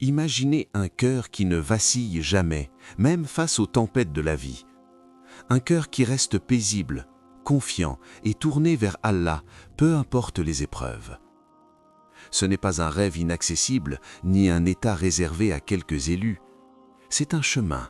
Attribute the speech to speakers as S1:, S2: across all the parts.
S1: Imaginez un cœur qui ne vacille jamais, même face aux tempêtes de la vie. Un cœur qui reste paisible, confiant et tourné vers Allah, peu importe les épreuves. Ce n'est pas un rêve inaccessible, ni un état réservé à quelques élus. C'est un chemin,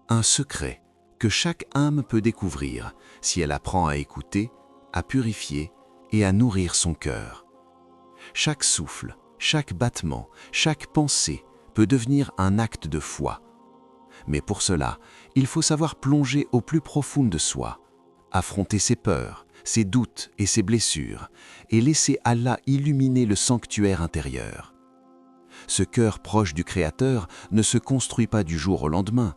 S1: un secret, que chaque âme peut découvrir si elle apprend à écouter, à purifier et à nourrir son cœur. Chaque souffle, chaque battement, chaque pensée peut devenir un acte de foi. Mais pour cela, il faut savoir plonger au plus profond de soi, affronter ses peurs, ses doutes et ses blessures, et laisser Allah illuminer le sanctuaire intérieur. Ce cœur proche du Créateur ne se construit pas du jour au lendemain,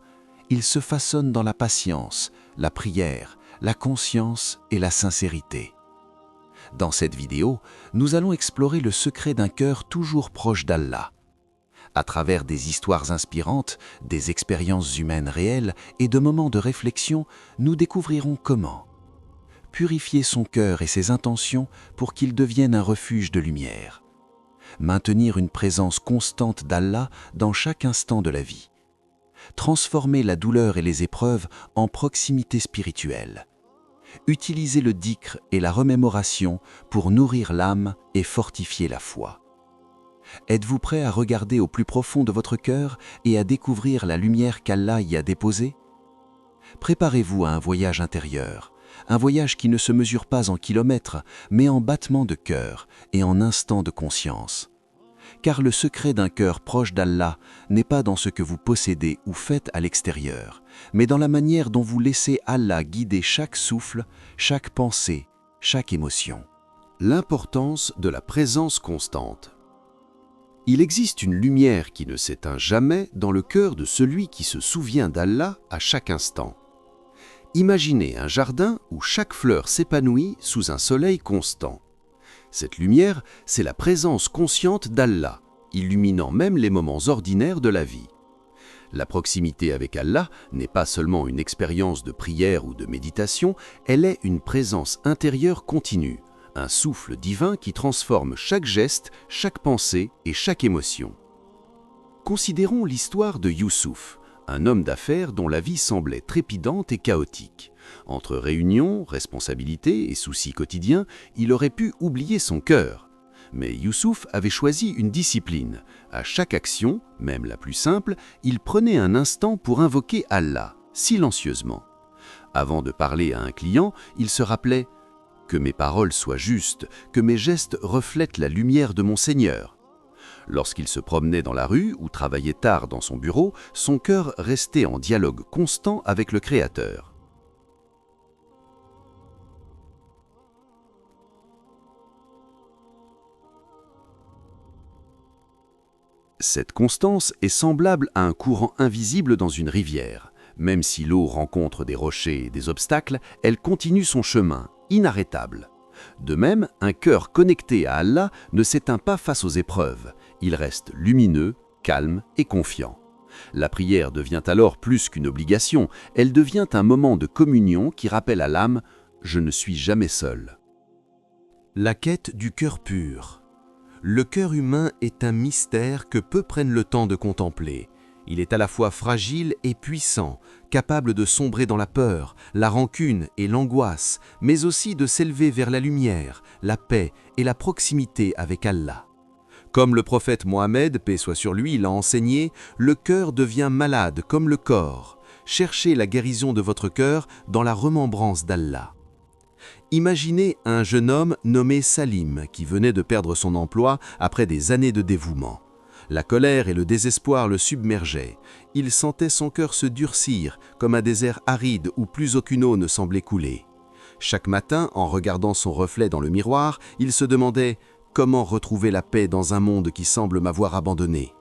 S1: il se façonne dans la patience, la prière, la conscience et la sincérité. Dans cette vidéo, nous allons explorer le secret d'un cœur toujours proche d'Allah. À travers des histoires inspirantes, des expériences humaines réelles et de moments de réflexion, nous découvrirons comment purifier son cœur et ses intentions pour qu'il devienne un refuge de lumière, maintenir une présence constante d'Allah dans chaque instant de la vie, transformer la douleur et les épreuves en proximité spirituelle, utiliser le dhikr et la remémoration pour nourrir l'âme et fortifier la foi. Êtes-vous prêt à regarder au plus profond de votre cœur et à découvrir la lumière qu'Allah y a déposée? Préparez-vous à un voyage intérieur, un voyage qui ne se mesure pas en kilomètres, mais en battements de cœur et en instants de conscience. Car le secret d'un cœur proche d'Allah n'est pas dans ce que vous possédez ou faites à l'extérieur, mais dans la manière dont vous laissez Allah guider chaque souffle, chaque pensée, chaque émotion.
S2: L'importance de la présence constante. Il existe une lumière qui ne s'éteint jamais dans le cœur de celui qui se souvient d'Allah à chaque instant. Imaginez un jardin où chaque fleur s'épanouit sous un soleil constant. Cette lumière, c'est la présence consciente d'Allah, illuminant même les moments ordinaires de la vie. La proximité avec Allah n'est pas seulement une expérience de prière ou de méditation, elle est une présence intérieure continue, un souffle divin qui transforme chaque geste, chaque pensée et chaque émotion. Considérons l'histoire de Youssouf, un homme d'affaires dont la vie semblait trépidante et chaotique. Entre réunions, responsabilités et soucis quotidiens, il aurait pu oublier son cœur. Mais Youssouf avait choisi une discipline. À chaque action, même la plus simple, il prenait un instant pour invoquer Allah, silencieusement. Avant de parler à un client, il se rappelait « Que mes paroles soient justes, que mes gestes reflètent la lumière de mon Seigneur ». Lorsqu'il se promenait dans la rue ou travaillait tard dans son bureau, son cœur restait en dialogue constant avec le Créateur. Cette constance est semblable à un courant invisible dans une rivière. Même si l'eau rencontre des rochers et des obstacles, elle continue son chemin, inarrêtable. De même, un cœur connecté à Allah ne s'éteint pas face aux épreuves. Il reste lumineux, calme et confiant. La prière devient alors plus qu'une obligation, elle devient un moment de communion qui rappelle à l'âme « Je ne suis jamais seul ».
S1: La quête du cœur pur. Le cœur humain est un mystère que peu prennent le temps de contempler. Il est à la fois fragile et puissant, capable de sombrer dans la peur, la rancune et l'angoisse, mais aussi de s'élever vers la lumière, la paix et la proximité avec Allah. Comme le prophète Mohammed, paix soit sur lui, l'a enseigné, le cœur devient malade comme le corps. Cherchez la guérison de votre cœur dans la remembrance d'Allah. Imaginez un jeune homme nommé Salim qui venait de perdre son emploi après des années de dévouement. La colère et le désespoir le submergeaient. Il sentait son cœur se durcir comme un désert aride où plus aucune eau ne semblait couler. Chaque matin, en regardant son reflet dans le miroir, il se demandait « Comment retrouver la paix dans un monde qui semble m'avoir abandonné ?»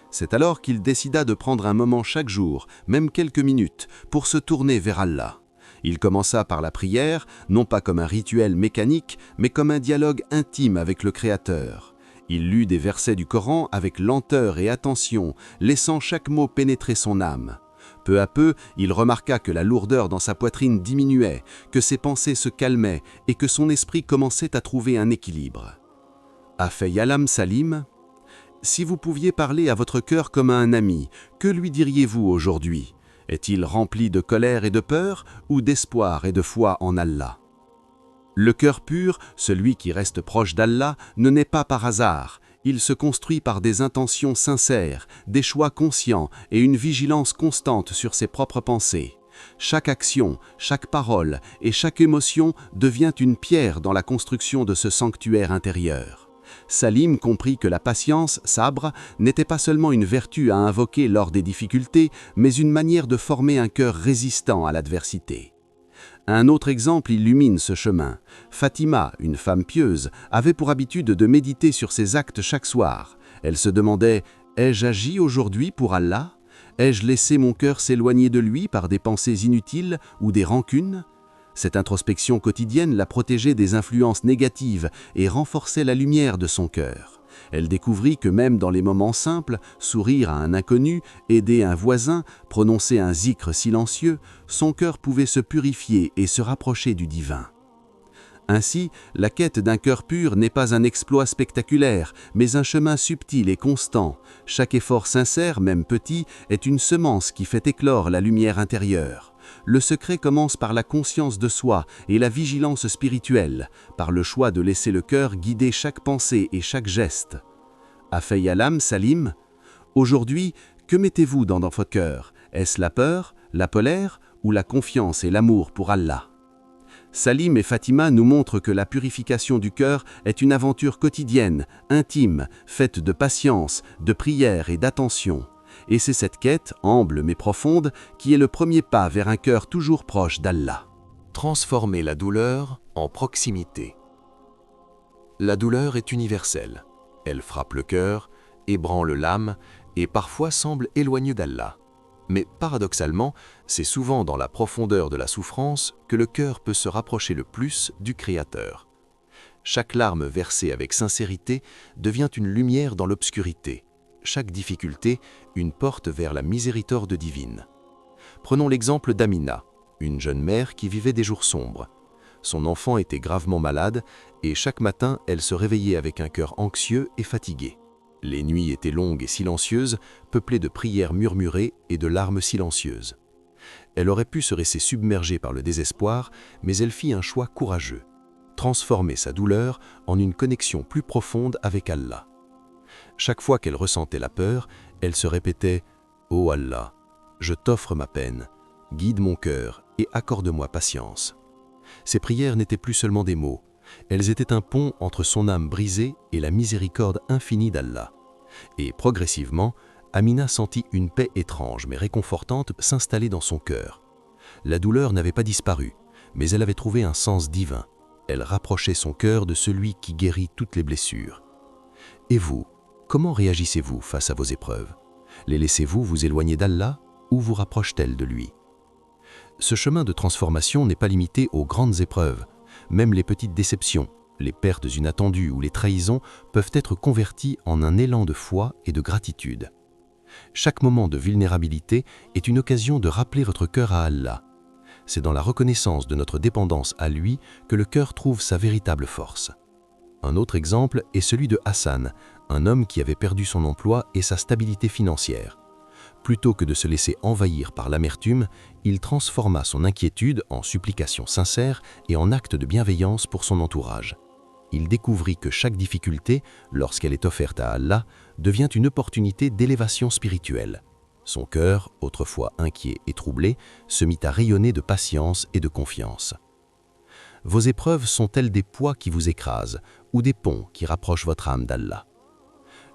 S1: C'est alors qu'il décida de prendre un moment chaque jour, même quelques minutes, pour se tourner vers Allah. Il commença par la prière, non pas comme un rituel mécanique, mais comme un dialogue intime avec le Créateur. Il lut des versets du Coran avec lenteur et attention, laissant chaque mot pénétrer son âme. Peu à peu, il remarqua que la lourdeur dans sa poitrine diminuait, que ses pensées se calmaient et que son esprit commençait à trouver un équilibre. A fait Yalam Salim ?
S2: Si vous pouviez parler à votre cœur comme à un ami, que lui diriez-vous aujourd'hui? Est-il rempli de colère et de peur, ou d'espoir et de foi en Allah? Le cœur pur, celui qui reste proche d'Allah, ne naît pas par hasard. Il se construit par des intentions sincères, des choix conscients et une vigilance constante sur ses propres pensées. Chaque action, chaque parole et chaque émotion devient une pierre dans la construction de ce sanctuaire intérieur. Salim comprit que la patience, sabre, n'était pas seulement une vertu à invoquer lors des difficultés, mais une manière de former un cœur résistant à l'adversité. Un autre exemple illumine ce chemin. Fatima, une femme pieuse, avait pour habitude de méditer sur ses actes chaque soir. Elle se demandait « Ai-je agi aujourd'hui pour Allah ? Ai-je laissé mon cœur s'éloigner de lui par des pensées inutiles ou des rancunes ?» Cette introspection quotidienne la protégeait des influences négatives et renforçait la lumière de son cœur. Elle découvrit que même dans les moments simples, sourire à un inconnu, aider un voisin, prononcer un zikr silencieux, son cœur pouvait se purifier et se rapprocher du divin. Ainsi, la quête d'un cœur pur n'est pas un exploit spectaculaire, mais un chemin subtil et constant. Chaque effort sincère, même petit, est une semence qui fait éclore la lumière intérieure. Le secret commence par la conscience de soi et la vigilance spirituelle, par le choix de laisser le cœur guider chaque pensée et chaque geste. Afay-Alam, Salim, aujourd'hui, que mettez-vous dans votre cœur? Est-ce la peur, la colère ou la confiance et l'amour pour Allah? Salim et Fatima nous montrent que la purification du cœur est une aventure quotidienne, intime, faite de patience, de prière et d'attention. Et c'est cette quête, humble mais profonde, qui est le premier pas vers un cœur toujours proche d'Allah.
S3: Transformer la douleur en proximité. La douleur est universelle. Elle frappe le cœur, ébranle l'âme et parfois semble éloignée d'Allah. Mais paradoxalement, c'est souvent dans la profondeur de la souffrance que le cœur peut se rapprocher le plus du Créateur. Chaque larme versée avec sincérité devient une lumière dans l'obscurité. Chaque difficulté, une porte vers la miséricorde divine. Prenons l'exemple d'Amina, une jeune mère qui vivait des jours sombres. Son enfant était gravement malade et chaque matin, elle se réveillait avec un cœur anxieux et fatigué. Les nuits étaient longues et silencieuses, peuplées de prières murmurées et de larmes silencieuses. Elle aurait pu se laisser submerger par le désespoir, mais elle fit un choix courageux, transformer sa douleur en une connexion plus profonde avec Allah. Chaque fois qu'elle ressentait la peur, elle se répétait « Ô Allah, je t'offre ma peine, guide mon cœur et accorde-moi patience. » Ces prières n'étaient plus seulement des mots, elles étaient un pont entre son âme brisée et la miséricorde infinie d'Allah. Et progressivement, Amina sentit une paix étrange mais réconfortante s'installer dans son cœur. La douleur n'avait pas disparu, mais elle avait trouvé un sens divin. Elle rapprochait son cœur de celui qui guérit toutes les blessures. Et vous, comment réagissez-vous face à vos épreuves? Les laissez-vous vous éloigner d'Allah ou vous rapproche-t-elle de lui? Ce chemin de transformation n'est pas limité aux grandes épreuves. Même les petites déceptions, les pertes inattendues ou les trahisons peuvent être converties en un élan de foi et de gratitude. Chaque moment de vulnérabilité est une occasion de rappeler votre cœur à Allah. C'est dans la reconnaissance de notre dépendance à lui que le cœur trouve sa véritable force. Un autre exemple est celui de Hassan, un homme qui avait perdu son emploi et sa stabilité financière. Plutôt que de se laisser envahir par l'amertume, il transforma son inquiétude en supplication sincère et en acte de bienveillance pour son entourage. Il découvrit que chaque difficulté, lorsqu'elle est offerte à Allah, devient une opportunité d'élévation spirituelle. Son cœur, autrefois inquiet et troublé, se mit à rayonner de patience et de confiance. Vos épreuves sont-elles des poids qui vous écrasent ou des ponts qui rapprochent votre âme d'Allah?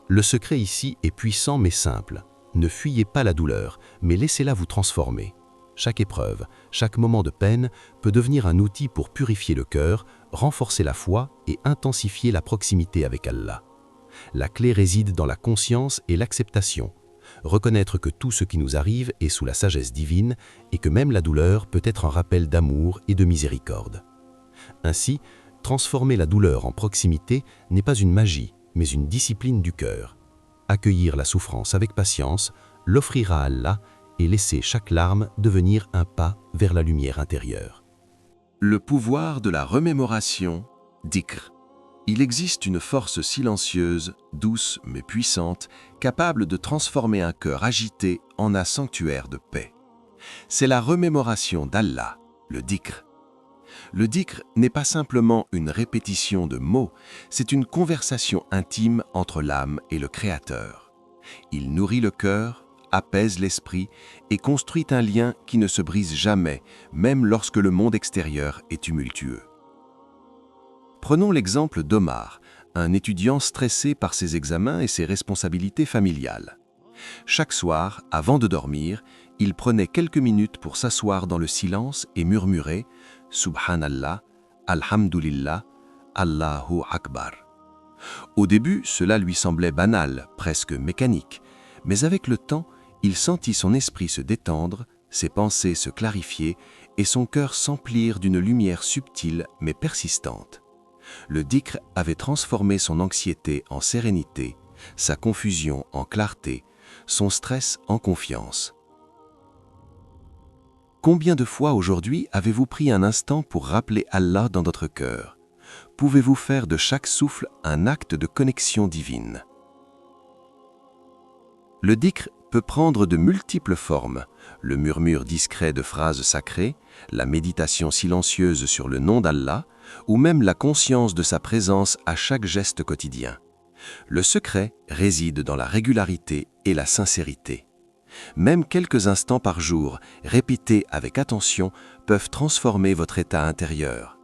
S3: Le secret ici est puissant mais simple. Ne fuyez pas la douleur, mais laissez-la vous transformer. Chaque épreuve, chaque moment de peine peut devenir un outil pour purifier le cœur, renforcer la foi et intensifier la proximité avec Allah. La clé réside dans la conscience et l'acceptation. Reconnaître que tout ce qui nous arrive est sous la sagesse divine et que même la douleur peut être un rappel d'amour et de miséricorde. Ainsi, transformer la douleur en proximité n'est pas une magie, mais une discipline du cœur. Accueillir la souffrance avec patience, l'offrir à Allah et laisser chaque larme devenir un pas vers la lumière intérieure.
S1: Le pouvoir de la remémoration, dhikr.
S2: Il existe une force silencieuse, douce mais puissante, capable de transformer un cœur agité en un sanctuaire de paix. C'est la remémoration d'Allah, le dhikr. Le dhikr n'est pas simplement une répétition de mots, c'est une conversation intime entre l'âme et le Créateur. Il nourrit le cœur, apaise l'esprit et construit un lien qui ne se brise jamais, même lorsque le monde extérieur est tumultueux. Prenons l'exemple d'Omar, un étudiant stressé par ses examens et ses responsabilités familiales. Chaque soir, avant de dormir, il prenait quelques minutes pour s'asseoir dans le silence et murmurer « Subhanallah, Alhamdulillah, Allahu Akbar ». Au début, cela lui semblait banal, presque mécanique, mais avec le temps, il sentit son esprit se détendre, ses pensées se clarifier et son cœur s'emplir d'une lumière subtile mais persistante. Le dhikr avait transformé son anxiété en sérénité, sa confusion en clarté, son stress en confiance. Combien de fois aujourd'hui avez-vous pris un instant pour rappeler Allah dans votre cœur? Pouvez-vous faire de chaque souffle un acte de connexion divine? Le dhikr peut prendre de multiples formes, le murmure discret de phrases sacrées, la méditation silencieuse sur le nom d'Allah, ou même la conscience de sa présence à chaque geste quotidien. Le secret réside dans la régularité et la sincérité. Même quelques instants par jour, répétés avec attention, peuvent transformer votre état intérieur.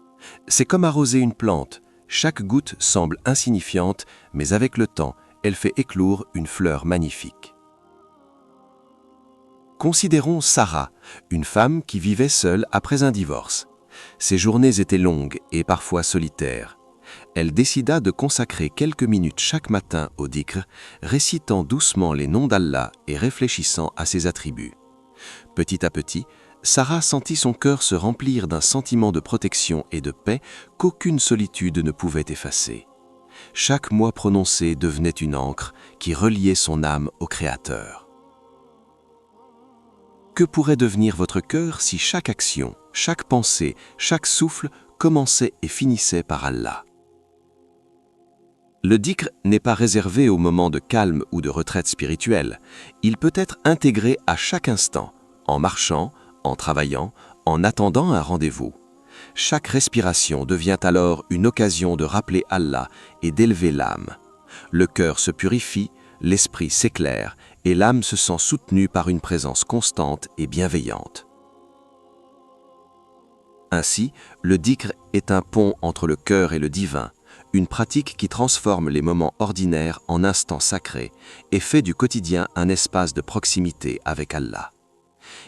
S2: C'est comme arroser une plante, chaque goutte semble insignifiante, mais avec le temps, elle fait éclore une fleur magnifique. Considérons Sarah, une femme qui vivait seule après un divorce. Ses journées étaient longues et parfois solitaires. Elle décida de consacrer quelques minutes chaque matin au dhikr, récitant doucement les noms d'Allah et réfléchissant à ses attributs. Petit à petit, Sarah sentit son cœur se remplir d'un sentiment de protection et de paix qu'aucune solitude ne pouvait effacer. Chaque mot prononcé devenait une ancre qui reliait son âme au Créateur. Que pourrait devenir votre cœur si chaque action, chaque pensée, chaque souffle commençait et finissait par Allah? Le dhikr n'est pas réservé aux moments de calme ou de retraite spirituelle. Il peut être intégré à chaque instant, en marchant, en travaillant, en attendant un rendez-vous. Chaque respiration devient alors une occasion de rappeler Allah et d'élever l'âme. Le cœur se purifie, l'esprit s'éclaire et l'âme se sent soutenue par une présence constante et bienveillante. Ainsi, le dhikr est un pont entre le cœur et le divin, une pratique qui transforme les moments ordinaires en instants sacrés et fait du quotidien un espace de proximité avec Allah.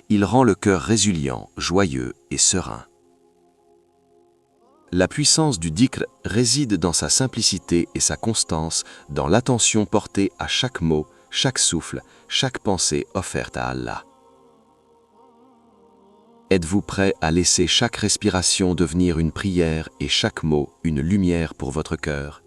S2: Il rend le cœur résilient, joyeux et serein. La puissance du dhikr réside dans sa simplicité et sa constance, dans l'attention portée à chaque mot, chaque souffle, chaque pensée offerte à Allah. Êtes-vous prêt à laisser chaque respiration devenir une prière et chaque mot une lumière pour votre cœur?